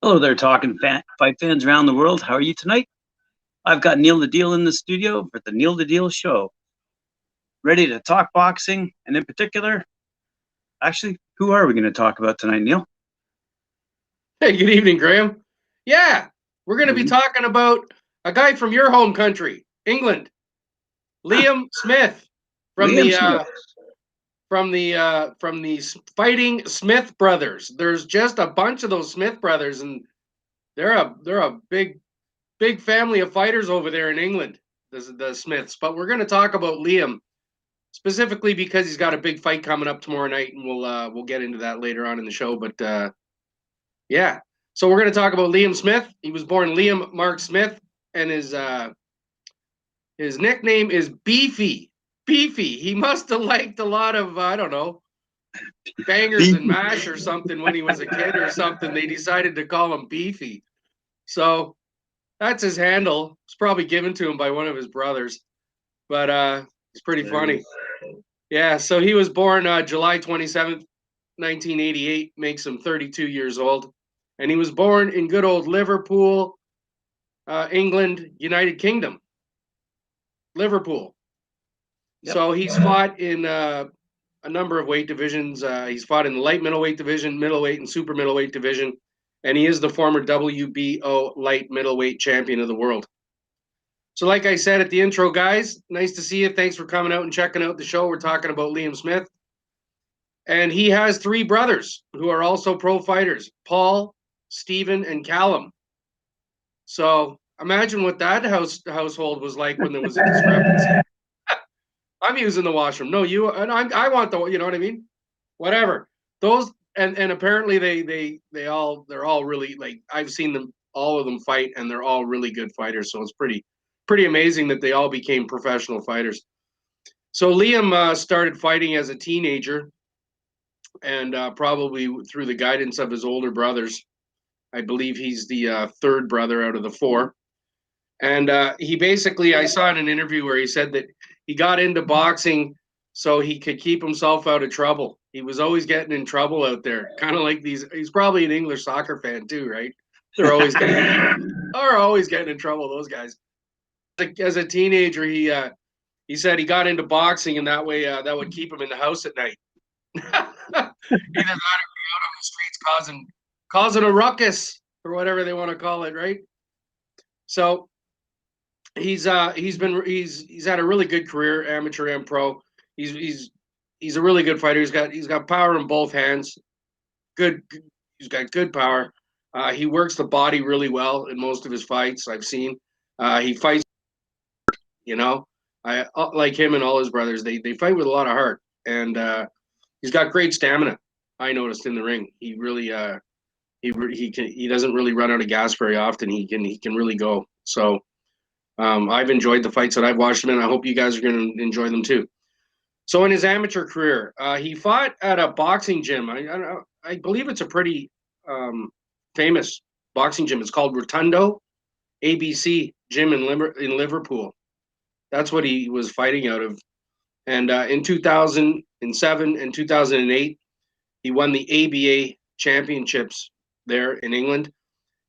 Hello there, fight fans around the world. How are you tonight? I've got Neil the Deal in the studio for the Neil the Deal show. Ready to talk boxing, and in particular, actually, who are we going to talk about tonight, Neil? Hey, good evening, Graham. Yeah, we're going to be talking about a guy from your home country, England, Liam Smith from Liam the Smith. from the Fighting Smith brothers. There's just a bunch of those Smith brothers, and they're a big family of fighters over there in England, the Smiths. But we're going to talk about Liam specifically because he's got a big fight coming up tomorrow night, and we'll get into that later on in the show. But yeah. So we're going to talk about Liam Smith. He was born Liam Mark Smith, and his nickname is Beefy. Beefy. He must have liked a lot of, I don't know, bangers and mash or something when he was a kid or something. They decided to call him Beefy. So that's his handle. It's probably given to him by one of his brothers. But it's pretty funny. Yeah, so he was born July 27th, 1988, makes him 32 years old. And he was born in good old Liverpool, England, United Kingdom. Liverpool. Yep. So he's fought in a number of weight divisions. He's fought in the light middleweight division, middleweight, and super middleweight division. And he is the former WBO light middleweight champion of the world. So like I said at the intro, guys, nice to see you. Thanks for coming out and checking out the show. We're talking about Liam Smith. And he has three brothers who are also pro fighters, Paul, Stephen, and Callum. So imagine what that household was like when there was a discrepancy. I'm using the washroom. No, you and I want the, you know what I mean? Whatever. Those and apparently they're all really, like, I've seen them, all of them fight, and they're all really good fighters. So it's pretty amazing that they all became professional fighters. So Liam started fighting as a teenager, and probably through the guidance of his older brothers. I believe he's the third brother out of the four. And he basically, I saw in an interview where he said that he got into boxing so he could keep himself out of trouble. He was always getting in trouble out there, kind of like these. He's probably an English soccer fan too, right? They're always getting in trouble. Those guys. As a teenager, he said he got into boxing, and that way that would keep him in the house at night. Either that or be out on the streets causing a ruckus, or whatever they want to call it, right? So he's had a really good career, amateur and pro. He's a really good fighter. He's got power in both hands. He's got good power. He works the body really well in most of his fights I've seen. He fights, I like him and all his brothers. They fight with a lot of heart, and he's got great stamina. I noticed in the ring. He really he doesn't really run out of gas very often. He can really go. So I've enjoyed the fights that I've watched him in. I hope you guys are going to enjoy them too. So in his amateur career, he fought at a boxing gym. I believe it's a pretty famous boxing gym. It's called Rotundo ABC Gym in Liverpool. That's what he was fighting out of. And in 2007 and 2008, he won the ABA championships there in England.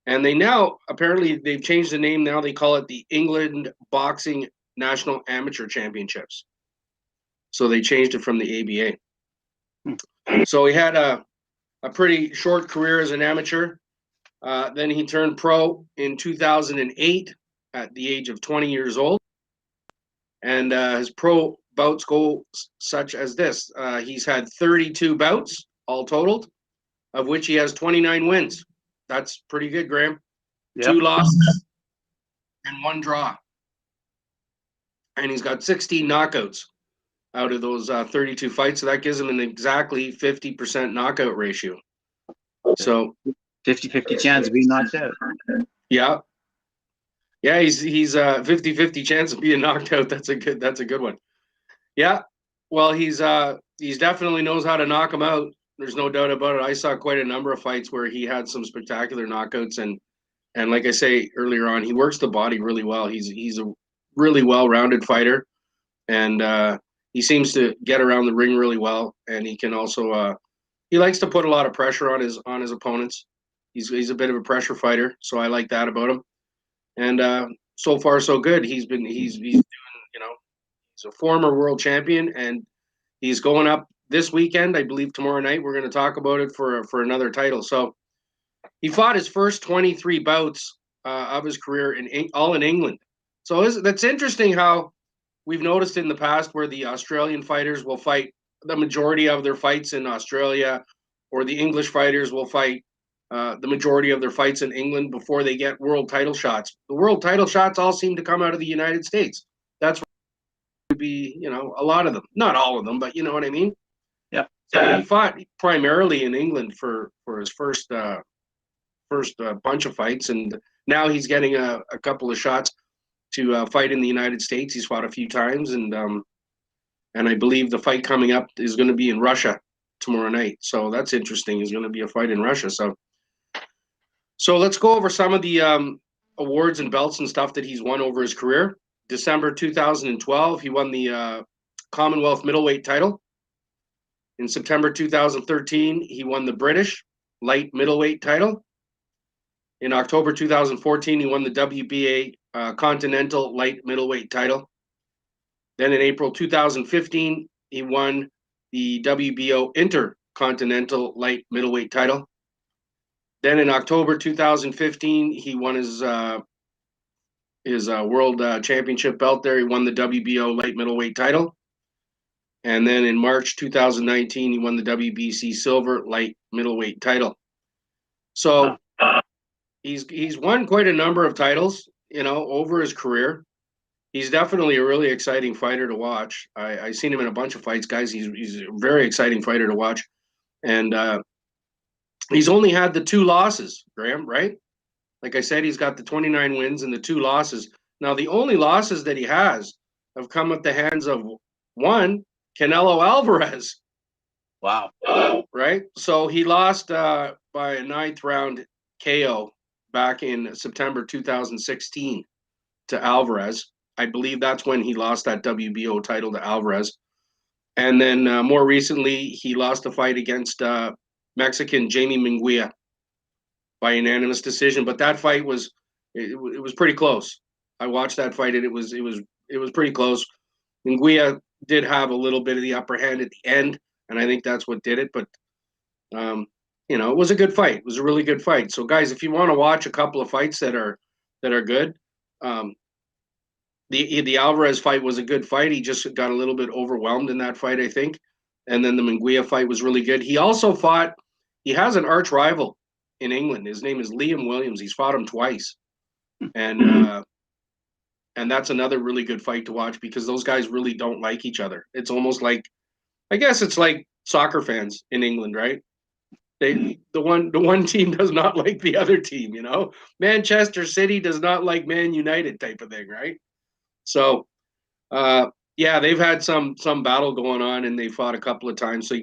And they've changed the name now. They call it the England Boxing National Amateur Championships. So they changed it from the ABA. So he had a pretty short career as an amateur. Then he turned pro in 2008 at the age of 20 years old. And his pro bouts go such as this. He's had 32 bouts, all totaled, of which he has 29 wins. That's pretty good, Graham. Yep. 2 losses and 1 draw. And he's got 16 knockouts out of those 32 fights. So that gives him an exactly 50% knockout ratio. So 50-50 chance of being knocked out. Yeah. Yeah, he's 50-50 chance of being knocked out. That's a good one. Yeah. Well, he's definitely knows how to knock him out. There's no doubt about it. I saw quite a number of fights where he had some spectacular knockouts, and like I say earlier on, he works the body really well. He's a really well-rounded fighter, and he seems to get around the ring really well. And he can also he likes to put a lot of pressure on his opponents. He's a bit of a pressure fighter, so I like that about him. And so far so good. He's doing, he's a former world champion, and he's going up this weekend, I believe tomorrow night. We're going to talk about it for another title. So he fought his first 23 bouts of his career all in England. So that's interesting how we've noticed in the past where the Australian fighters will fight the majority of their fights in Australia, or the English fighters will fight the majority of their fights in England before they get world title shots. The world title shots all seem to come out of the United States. That's would be, a lot of them. Not all of them, but you know what I mean? Yeah. So he fought primarily in England for his first bunch of fights, and now he's getting a couple of shots to fight in the United States. He's fought a few times, and I believe the fight coming up is going to be in Russia tomorrow night. So that's interesting. There's going to be a fight in Russia. So let's go over some of the awards and belts and stuff that he's won over his career. December 2012, he won the Commonwealth middleweight title. In September 2013, he won the British light middleweight title. In October 2014, he won the WBA Continental light middleweight title. Then in April 2015, he won the WBO Intercontinental light middleweight title. Then in October 2015, he won his world championship belt there. He won the WBO light middleweight title. And then in March 2019, he won the WBC silver light middleweight title. So he's won quite a number of titles, over his career. He's definitely a really exciting fighter to watch. I've seen him in a bunch of fights, guys. He's a very exciting fighter to watch. And he's only had the 2 losses, Graham, right? Like I said, he's got the 29 wins and the 2 losses. Now, the only losses that he has have come at the hands of one, Canelo Alvarez. Wow. Right? So he lost by a 9th round KO back in September 2016 to Alvarez. I believe that's when he lost that WBO title to Alvarez. And then more recently, he lost a fight against Mexican Jamie Munguia by unanimous decision. But that fight was pretty close. I watched that fight, and it was pretty close. Munguia did have a little bit of the upper hand at the end, and I think that's what did it. But it was a good fight. It was a really good fight. So, guys, if you want to watch a couple of fights that are good, the Alvarez fight was a good fight. He just got a little bit overwhelmed in that fight, I think. And then the Munguia fight was really good. He also fought. He has an arch rival in England. His name is Liam Williams. He's fought him twice, and that's another really good fight to watch because those guys really don't like each other. It's almost like, I guess it's like soccer fans in England, right? The one team does not like the other team, Manchester City does not like Man United type of thing, right? So, they've had some battle going on, and they fought a couple of times. So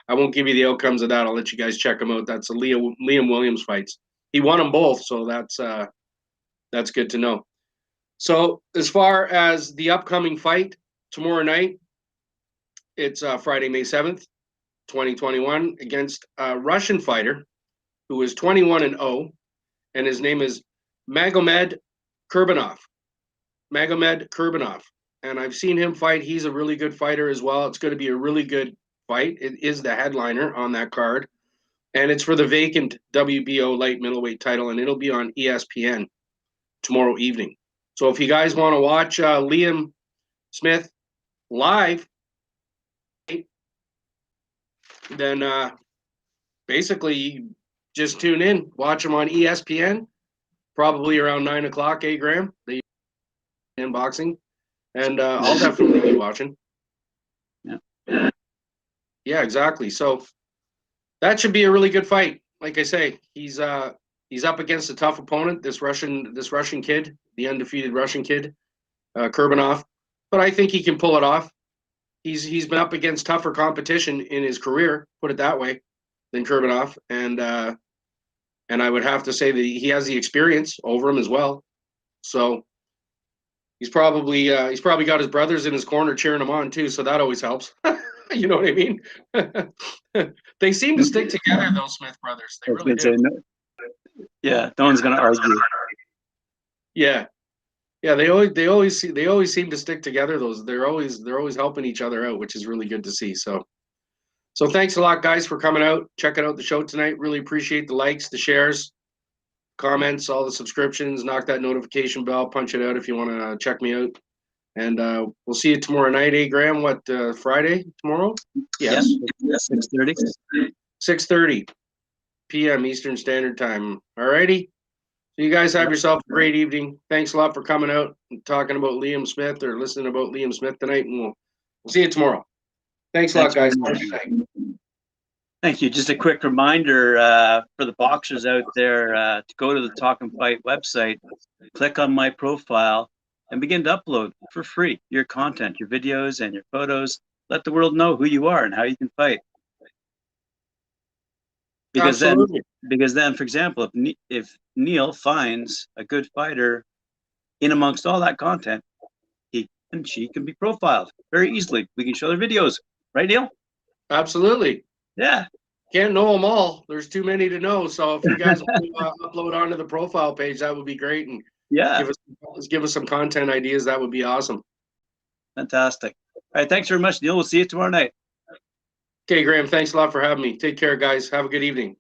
I won't give you the outcomes of that. I'll let you guys check them out. That's the Liam Williams fights. He won them both, so that's good to know. So as far as the upcoming fight tomorrow night, it's Friday, May 7th, 2021, against a Russian fighter who is 21-0, and his name is Magomed Kurbanov. And I've seen him fight. He's a really good fighter as well. It's going to be a really good fight. It is the headliner on that card. And it's for the vacant WBO light middleweight title, and it'll be on ESPN tomorrow evening. So if you guys want to watch Liam Smith live, then basically you just tune in, watch him on ESPN, probably around 9 o'clock, Graham? The unboxing. And I'll definitely be watching. Yeah, exactly. So that should be a really good fight. Like I say, he's up against a tough opponent, this Russian kid, the undefeated Russian kid, Kurbanov. But I think he can pull it off. He's been up against tougher competition in his career, put it that way, than Kurbanov, and I would have to say that he has the experience over him as well. So he's probably got his brothers in his corner cheering him on too, so that always helps. You know what I mean? They seem to stick together, those Smith brothers. They really do. Yeah, no one's gonna argue. Yeah. Yeah, they always seem to stick together. They're always helping each other out, which is really good to see. So thanks a lot, guys, for coming out, checking out the show tonight. Really appreciate the likes, the shares, comments, all the subscriptions. Knock that notification bell, punch it out if you want to check me out. And we'll see you tomorrow night, Graham? What, Friday tomorrow? Yes. Yeah, 6:30. 6:30 p.m. Eastern Standard Time. All righty. So you guys have yourself a great evening. Thanks a lot for coming out and talking about Liam Smith or listening about Liam Smith tonight. And we'll see you tomorrow. Thanks a lot, guys. Have a good night. Thank you. Just a quick reminder for the boxers out there to go to the Talk and Fight website, click on my profile, and begin to upload for free your content, your videos, and your photos. Let the world know who you are and how you can fight. Because then, for example, if Neil finds a good fighter in amongst all that content, he and she can be profiled very easily. We can show their videos, right, Neil? Absolutely. Yeah. Can't know them all. There's too many to know. So if you guys upload onto the profile page, that would be great. And yeah, give us some content ideas. That would be awesome. Fantastic. All right. Thanks very much, Neil. We'll see you tomorrow night. Okay, Graham. Thanks a lot for having me. Take care, guys. Have a good evening.